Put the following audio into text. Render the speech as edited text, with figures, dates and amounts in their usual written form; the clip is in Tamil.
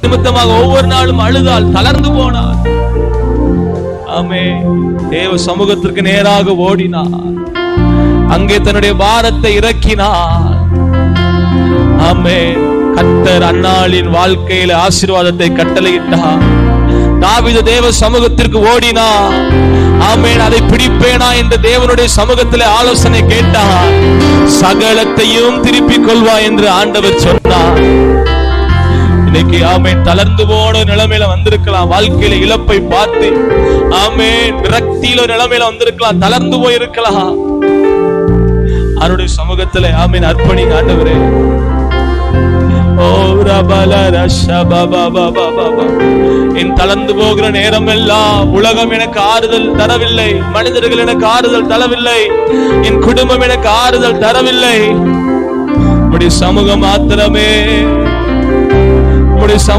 நிமித்தமாக ஒவ்வொரு நாளும் அழுதால், தளர்ந்து போனார். ஆமே, தேவ சமூகத்திற்கு நேராக ஓடினார். அங்கே தன்னுடைய பாரத்தை இறக்கினார். ஆமே, கர்த்தர் அன்னாளின் வாழ்க்கையில ஆசீர்வாதத்தை கட்டளையிட்டார். தாவீது தேவ சமூகத்திற்கு ஓடினார். ஆமென். அதை பிடிப்பேனா என்று தேவனுடைய சமூகத்திலே ஆலோசனை கேட்டார். சகலத்தையும் திருப்பிக் கொள்வா என்று ஆண்டவர் சொன்னார். இன்னைக்கு ஆமென், தளர்ந்து போன நிலைமையில வந்திருக்கலாம். வாழ்க்கையில இழப்பை பார்த்து ஆமென் விரக்தியில நிலைமையில வந்திருக்கலாம். தளர்ந்து போயிருக்கலாம். அவருடைய சமூகத்திலே ஆமென் அர்ப்பணிங்க. ஆண்டவரே, என் தளர்ந்து போகிற நேரம் எல்லாம் உலகம் எனக்கு ஆறுதல் தரவில்லை, மனிதர்கள் எனக்கு ஆறுதல் தரவில்லை, என் குடும்பம் எனக்கு ஆறுதல் தரவில்லை. உம்முடைய சமூகம் மாத்திரமே, உம்முடைய